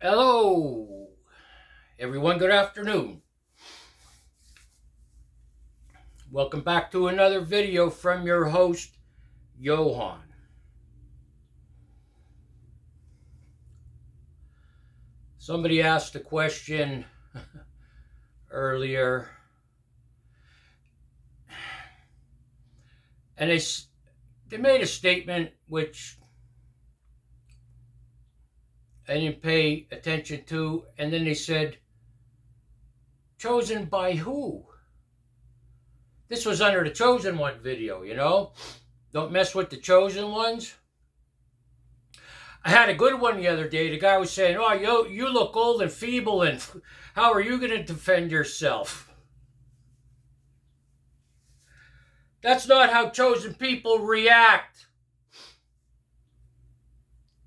Hello, everyone. Good afternoon. Welcome back to another video from your host, Johan. Somebody asked a question earlier, and they made a statement which I didn't pay attention to, and then they said, chosen by who? This was under the Chosen One video, Don't mess with the chosen ones. I had a good one the other day. The guy was saying, oh, you look old and feeble, and how are you going to defend yourself? That's not how chosen people react.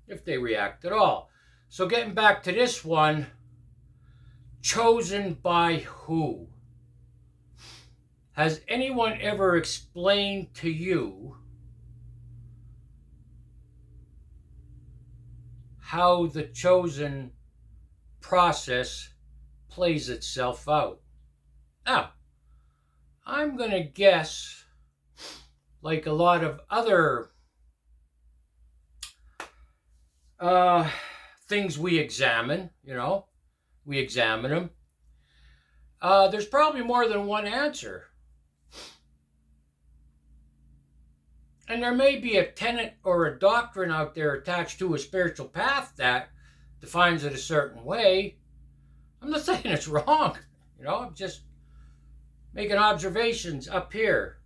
If they react at all. So getting back to this one, chosen by who? Has anyone ever explained to you how the chosen process plays itself out? Now, I'm going to guess, like a lot of other things we examine, we examine them. There's probably more than one answer. And there may be a tenet or a doctrine out there attached to a spiritual path that defines it a certain way. I'm not saying it's wrong. I'm just making observations up here.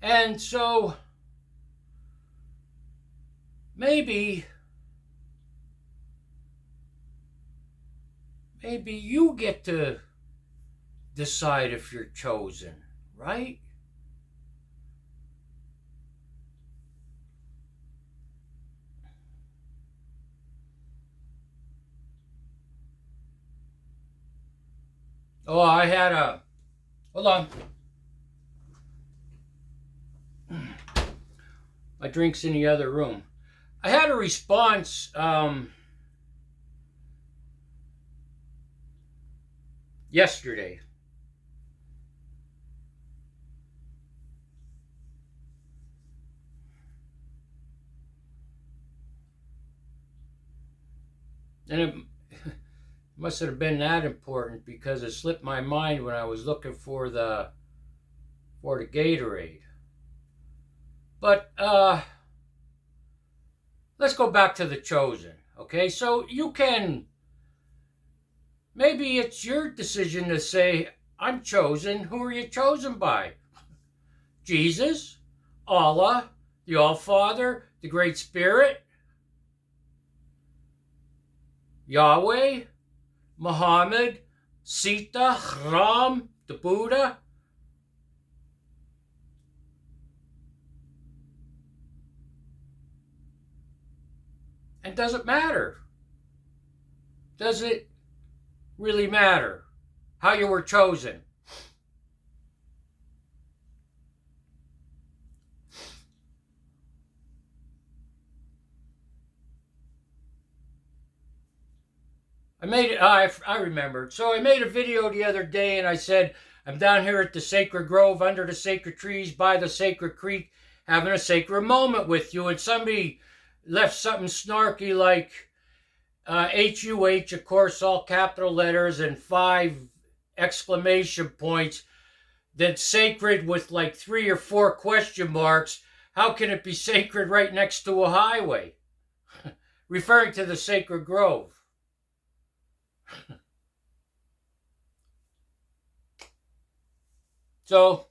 And so maybe you get to decide if you're chosen, right? Oh, hold on. My drink's in the other room. I had a response yesterday. And it must have been that important because it slipped my mind when I was looking for the Gatorade. But let's go back to the chosen, okay? So you can, maybe it's your decision to say, I'm chosen. Who are you chosen by? Jesus, Allah, the All-Father, the Great Spirit, Yahweh, Muhammad, Sita, Ram, the Buddha. And does it matter? Does it really matter how you were chosen? I remembered. So I made a video the other day and I said, I'm down here at the Sacred Grove, under the sacred trees, by the sacred creek, having a sacred moment with you. And somebody left something snarky like HUH, of course, all capital letters and 5 exclamation points. Then sacred with like 3 or 4 question marks. How can it be sacred right next to a highway? Referring to the Sacred Grove. So,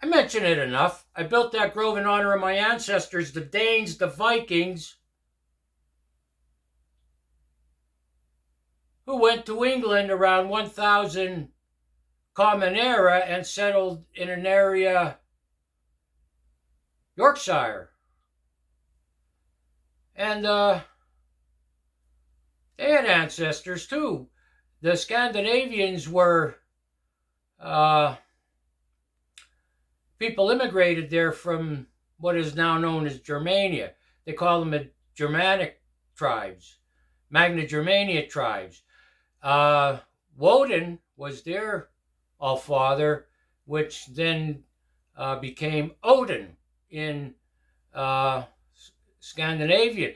I mention it enough. I built that grove in honor of my ancestors, the Danes, the Vikings, who went to England around 1000 Common Era and settled in an area, Yorkshire. And they had ancestors too. The Scandinavians were people immigrated there from what is now known as Germania. They call them the Germanic tribes. Magna Germania tribes. Woden was their all-father, which then became Odin in Scandinavia.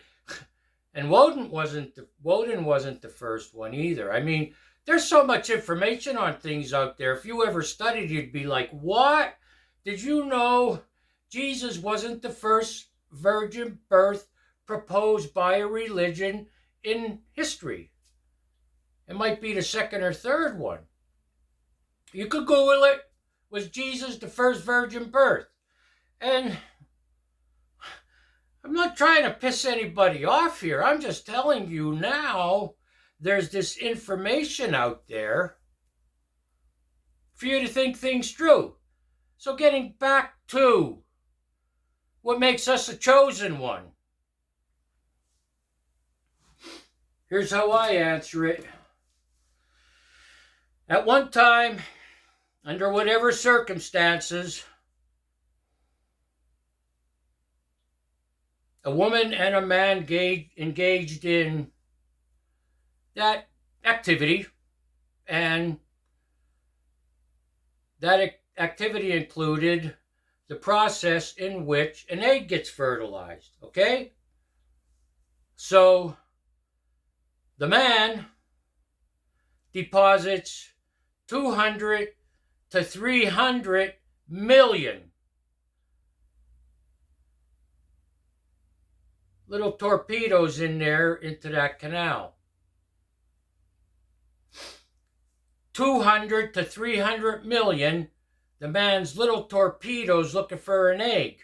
And Woden wasn't the first one either. I mean, there's so much information on things out there. If you ever studied, you'd be like, what? Did you know Jesus wasn't the first virgin birth proposed by a religion in history? It might be the second or third one. You could Google it. Was Jesus the first virgin birth? And I'm not trying to piss anybody off here. I'm just telling you now there's this information out there for you to think things through. So getting back to what makes us a chosen one. Here's how I answer it. At one time, under whatever circumstances, a woman and a man engaged in that activity, and that activity included the process in which an egg gets fertilized, okay? So the man deposits 200 to 300 million little torpedoes in there into that canal. 200 to 300 million, the man's little torpedoes looking for an egg.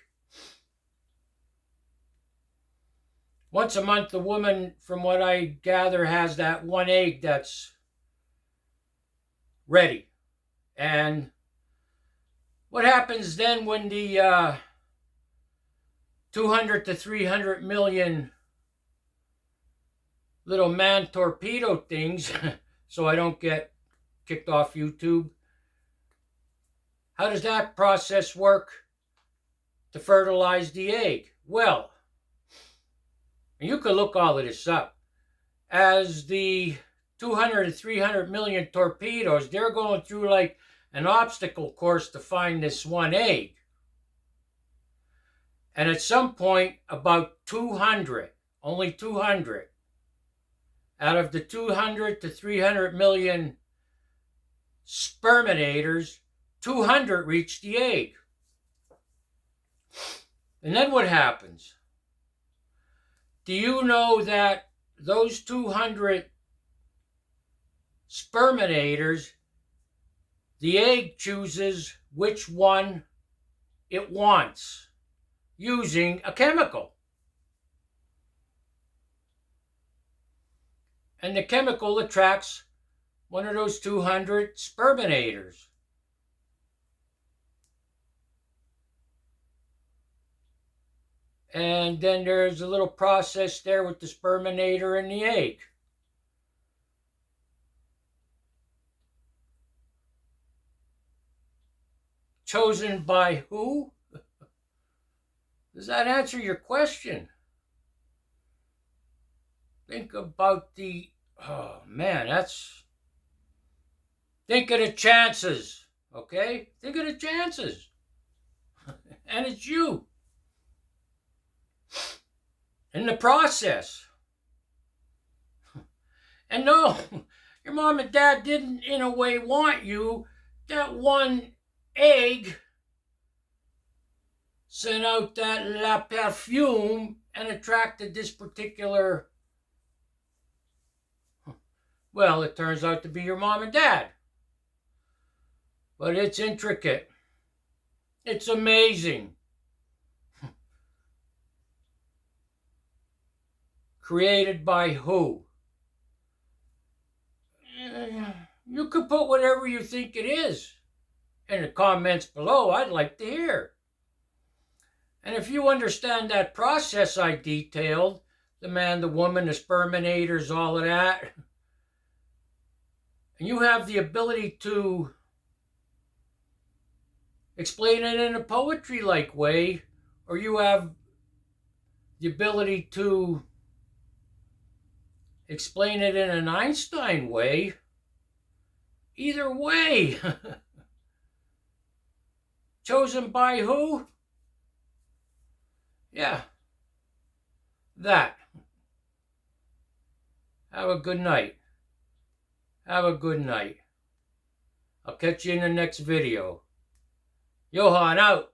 Once a month, the woman, from what I gather, has that one egg that's ready. And what happens then when the 200 to 300 million little man torpedo things, so I don't get kicked off YouTube, how does that process work to fertilize the egg? Well, you could look all of this up. As the 200 to 300 million torpedoes, they're going through like an obstacle course to find this one egg. And at some point, about 200, only 200, out of the 200 to 300 million sperminators, 200 reach the egg. And then what happens? Do you know that those 200 sperminators, the egg chooses which one it wants using a chemical? And the chemical attracts one of those 200 sperminators. And then there's a little process there with the sperminator and the egg. Chosen by who? Does that answer your question? Think about the, oh man, think of the chances, okay? Think of the chances. And it's you. In the process. And no, your mom and dad didn't in a way want you. That one egg sent out that la perfume and attracted this particular, well, it turns out to be your mom and dad. But it's intricate. It's amazing. Created by who? You could put whatever you think it is in the comments below. I'd like to hear. And if you understand that process I detailed, the man, the woman, the sperminators, all of that, and you have the ability to explain it in a poetry-like way, or you have the ability to explain it in an Einstein way. Either way. Chosen by who? Yeah. That. Have a good night. Have a good night. I'll catch you in the next video. Johan out.